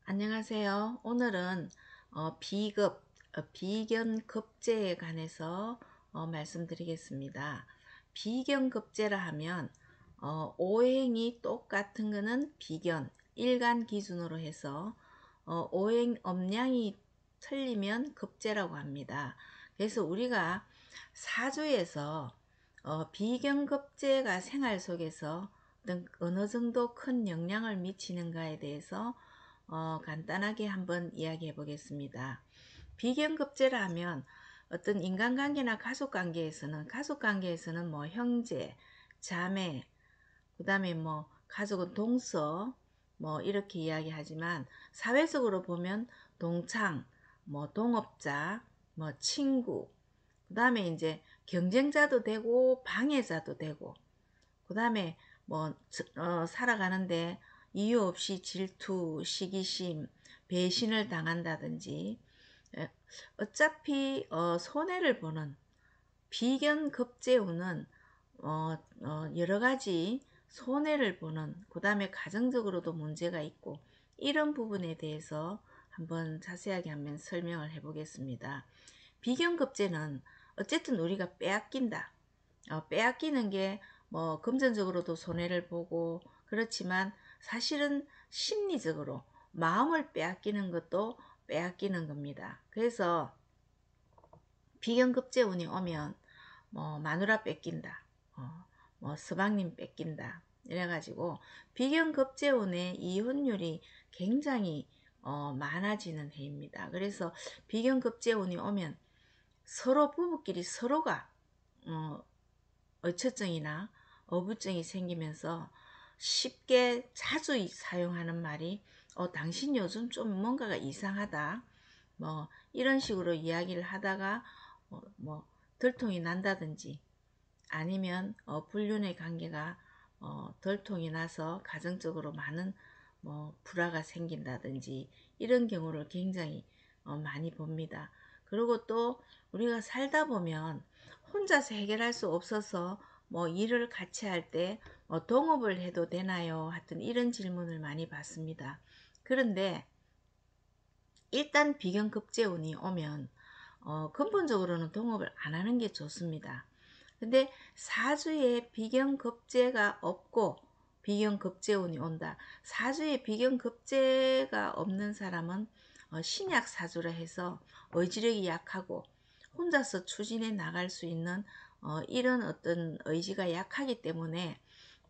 안녕하세요. 오늘은 비견급제에 관해서 말씀드리겠습니다. 비견급제라 하면 오행이 똑같은 거는 비견, 일간 기준으로 해서 오행 음양이 틀리면 급제라고 합니다. 그래서 우리가 사주에서 비견급제가 생활 속에서 어느 정도 큰 영향을 미치는가에 대해서 간단하게 한번 이야기해 보겠습니다. 비견급제라 하면 어떤 인간관계나 가족관계에서는 뭐 형제, 자매, 그 다음에 뭐 가족은 동서 뭐 이렇게 이야기하지만 사회적으로 보면 동창, 뭐 동업자, 뭐 친구, 그 다음에 이제 경쟁자도 되고 방해자도 되고, 그 다음에 뭐 살아가는데 이유 없이 질투, 시기심, 배신을 당한다든지 어차피 손해를 보는 비견급제운은 여러 가지 손해를 보는, 그 다음에 가정적으로도 문제가 있고, 이런 부분에 대해서 한번 자세하게 한번 설명을 해 보겠습니다. 비견급제는 어쨌든 우리가 빼앗긴다. 빼앗기는 게 뭐 금전적으로도 손해를 보고 그렇지만 사실은 심리적으로 마음을 빼앗기는 것도 빼앗기는 겁니다. 그래서 비견급제운이 오면 뭐 마누라 뺏긴다, 뭐 서방님 뺏긴다 이래가지고 비견급제운의 이혼율이 굉장히 많아지는 해입니다. 그래서 비견급제운이 오면 서로 부부끼리 서로가 어처증이나 어부증이 생기면서 쉽게 자주 사용하는 말이 당신 요즘 좀 뭔가가 이상하다, 뭐 이런 식으로 이야기를 하다가 뭐 들통이 난다든지, 아니면 불륜의 관계가 들통이 나서 가정적으로 많은 뭐 불화가 생긴다든지, 이런 경우를 굉장히 많이 봅니다. 그리고 또 우리가 살다 보면 혼자서 해결할 수 없어서 뭐 일을 같이 할 때 동업을 해도 되나요? 하여튼 이런 질문을 많이 받습니다. 그런데 일단 비견급제운이 오면 근본적으로는 동업을 안 하는 게 좋습니다. 근데 사주에 비견급제가 없고 비견급제운이 온다. 사주에 비견급제가 없는 사람은 신약 사주라 해서 의지력이 약하고 혼자서 추진해 나갈 수 있는 이런 어떤 의지가 약하기 때문에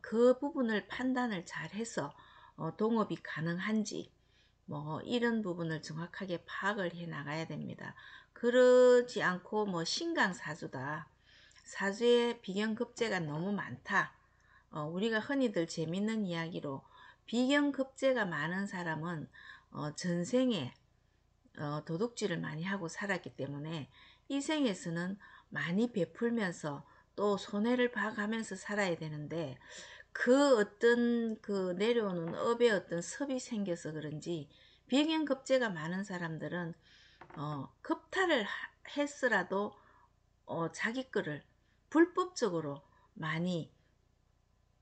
그 부분을 판단을 잘 해서 동업이 가능한지 뭐 이런 부분을 정확하게 파악을 해 나가야 됩니다. 그러지 않고 뭐 신강사주다, 사주에 비견급제가 너무 많다, 우리가 흔히들 재밌는 이야기로 비견급제가 많은 사람은 전생에 도둑질을 많이 하고 살았기 때문에 이 생에서는 많이 베풀면서 또 손해를 봐가면서 살아야 되는데, 그 어떤 그 내려오는 업에 어떤 섭이 생겨서 그런지 비견급제가 많은 사람들은 급탈을 했으라도 자기 거를 불법적으로 많이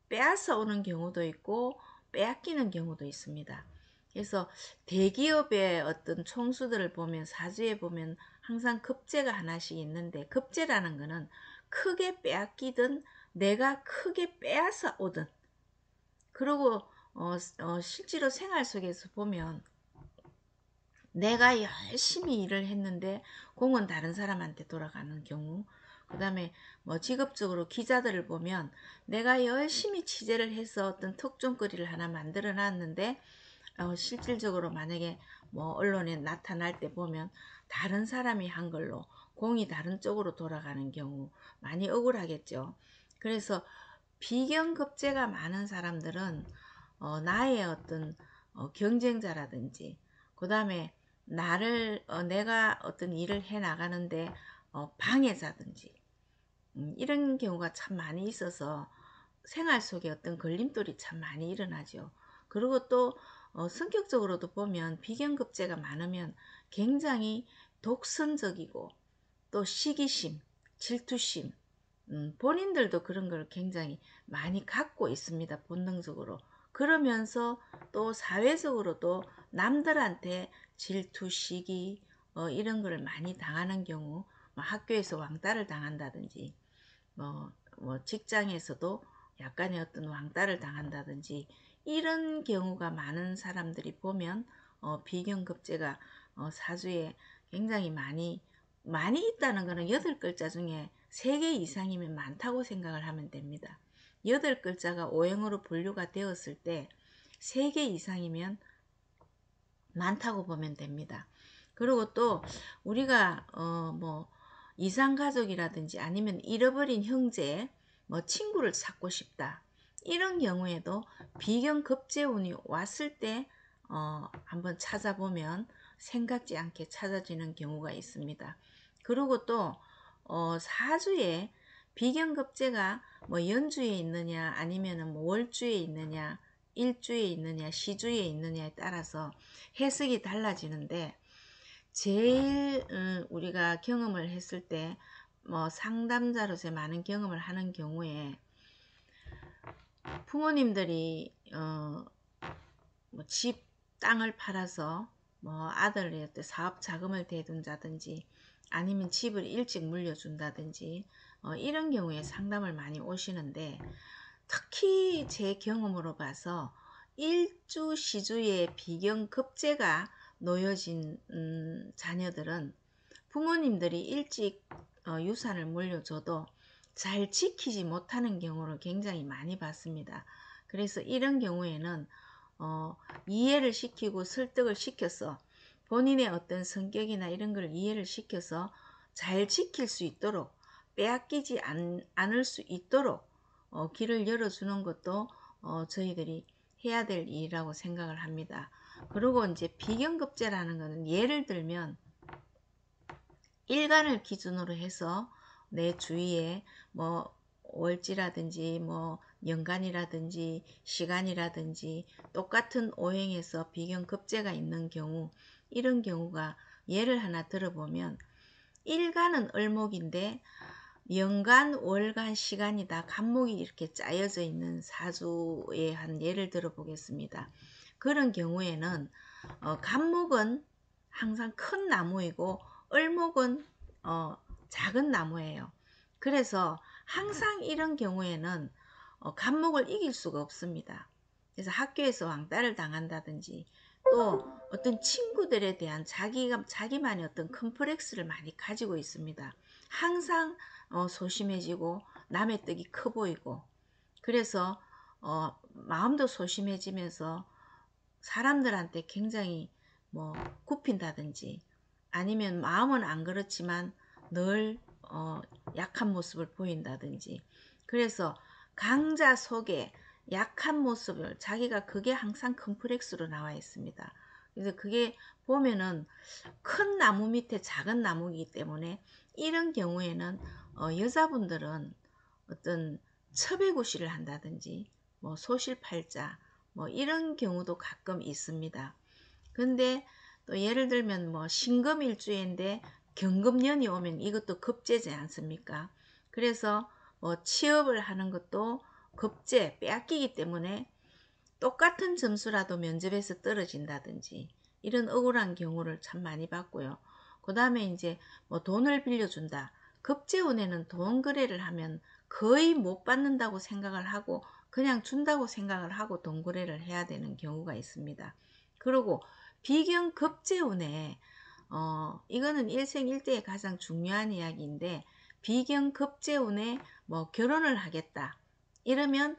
빼앗아 오는 경우도 있고 빼앗기는 경우도 있습니다. 그래서 대기업의 어떤 총수들을 보면, 사주에 보면 항상 급제가 하나씩 있는데, 급제라는 거는 크게 빼앗기든 내가 크게 빼앗아 오든, 그리고 실제로 생활 속에서 보면 내가 열심히 일을 했는데 공은 다른 사람한테 돌아가는 경우, 그 다음에 뭐 직업적으로 기자들을 보면 내가 열심히 취재를 해서 어떤 특종거리를 하나 만들어 놨는데 실질적으로 만약에 뭐 언론에 나타날 때 보면 다른 사람이 한 걸로 공이 다른 쪽으로 돌아가는 경우 많이 억울하겠죠. 그래서 비견급제가 많은 사람들은 나의 어떤 경쟁자라든지, 그 다음에 나를 내가 어떤 일을 해 나가는데 방해자든지, 이런 경우가 참 많이 있어서 생활 속에 어떤 걸림돌이 참 많이 일어나죠. 그리고 또 성격적으로도 보면 비견급제가 많으면 굉장히 독선적이고 또 시기심, 질투심, 본인들도 그런 걸 굉장히 많이 갖고 있습니다. 본능적으로. 그러면서 또 사회적으로도 남들한테 질투, 시기 이런 거를 많이 당하는 경우, 뭐 학교에서 왕따를 당한다든지 뭐 직장에서도 약간의 어떤 왕따를 당한다든지 이런 경우가 많은 사람들이 보면 비경급제가 사주에 굉장히 많이 있다는 것은 8글자 중에 3개 이상이면 많다고 생각을 하면 됩니다. 8글자가 오행으로 분류가 되었을 때 3개 이상이면 많다고 보면 됩니다. 그리고 또 우리가 뭐 이상가족이라든지 아니면 잃어버린 형제, 뭐 친구를 찾고 싶다. 이런 경우에도 비경급제운이 왔을 때 한번 찾아보면 생각지 않게 찾아지는 경우가 있습니다. 그리고 또 사주에 비경급제가 뭐 연주에 있느냐 아니면 뭐 월주에 있느냐 일주에 있느냐 시주에 있느냐에 따라서 해석이 달라지는데, 제일 우리가 경험을 했을 때 뭐 상담자로서 많은 경험을 하는 경우에 부모님들이 뭐 집 땅을 팔아서 뭐 아들의 사업 자금을 대둔다든지 아니면 집을 일찍 물려준다든지 이런 경우에 상담을 많이 오시는데, 특히 제 경험으로 봐서 일주 시주의 비경급제가 놓여진 자녀들은 부모님들이 일찍 유산을 물려줘도 잘 지키지 못하는 경우를 굉장히 많이 봤습니다. 그래서 이런 경우에는 이해를 시키고 설득을 시켜서 본인의 어떤 성격이나 이런 걸 이해를 시켜서 잘 지킬 수 있도록, 빼앗기지 않을 수 있도록 길을 열어주는 것도 저희들이 해야 될 일이라고 생각을 합니다. 그리고 이제 비경급제라는 것은 예를 들면 일간을 기준으로 해서 내 주위에 뭐 월지라든지 뭐 연간이라든지 시간이라든지 똑같은 오행에서 비경급제가 있는 경우, 이런 경우가 예를 하나 들어보면 일간은 을목인데 연간, 월간, 시간이 다 간목이 이렇게 짜여져 있는 사주의 한 예를 들어 보겠습니다. 그런 경우에는 간목은 항상 큰 나무이고 을목은 작은 나무예요. 그래서 항상 이런 경우에는 간목을 이길 수가 없습니다. 그래서 학교에서 왕따를 당한다든지 또 어떤 친구들에 대한 자기만의 어떤 컴플렉스를 많이 가지고 있습니다. 항상 소심해지고 남의 떡이 커 보이고, 그래서 마음도 소심해지면서 사람들한테 굉장히 뭐 굽힌다든지 아니면 마음은 안 그렇지만 늘 약한 모습을 보인다든지, 그래서 강자 속에 약한 모습을 자기가, 그게 항상 컴플렉스로 나와 있습니다. 그래서 그게 보면은 큰 나무 밑에 작은 나무이기 때문에 이런 경우에는 여자분들은 어떤 첩외구실을 한다든지 뭐 소실팔자 뭐 이런 경우도 가끔 있습니다. 근데 또 예를 들면 뭐 신금일주인데 경금년이 오면 이것도 급제지 않습니까? 그래서 뭐 취업을 하는 것도 급제, 빼앗기기 때문에 똑같은 점수라도 면접에서 떨어진다든지 이런 억울한 경우를 참 많이 봤고요. 그 다음에 이제 뭐 돈을 빌려준다. 급제운에는 돈 거래를 하면 거의 못 받는다고 생각을 하고 그냥 준다고 생각을 하고 돈 거래를 해야 되는 경우가 있습니다. 그리고 비경 급제운에 이거는 일생일대의 가장 중요한 이야기인데, 비경 급제운에 뭐 결혼을 하겠다 이러면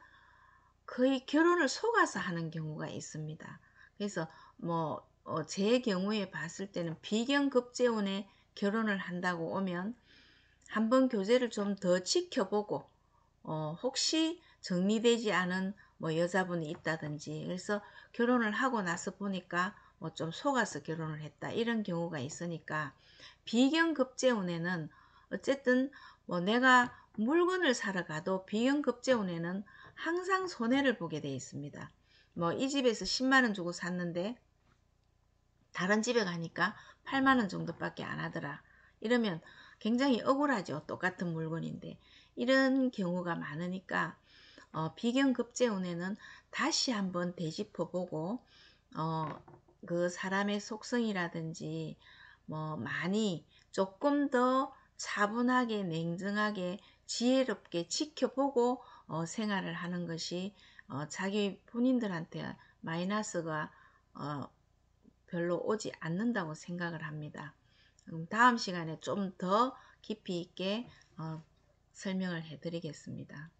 거의 결혼을 속아서 하는 경우가 있습니다. 그래서 뭐 제 경우에 봤을 때는 비경급제운에 결혼을 한다고 오면 한번 교제를 좀 더 지켜보고 혹시 정리되지 않은 뭐 여자분이 있다든지, 그래서 결혼을 하고 나서 보니까 뭐 좀 속아서 결혼을 했다 이런 경우가 있으니까, 비경급제운에는 어쨌든 뭐 내가 물건을 사러 가도 비경급제운에는 항상 손해를 보게 되어 있습니다. 뭐 이 집에서 10만원 주고 샀는데 다른 집에 가니까 8만원 정도밖에 안 하더라. 이러면 굉장히 억울하죠. 똑같은 물건인데. 이런 경우가 많으니까 비경급제운에는 다시 한번 되짚어 보고 그 사람의 속성이라든지 뭐 많이 조금 더 차분하게 냉정하게 지혜롭게 지켜보고 생활을 하는 것이 자기 본인들한테 마이너스가 별로 오지 않는다고 생각을 합니다. 다음 시간에 좀 더 깊이 있게 설명을 해 드리겠습니다.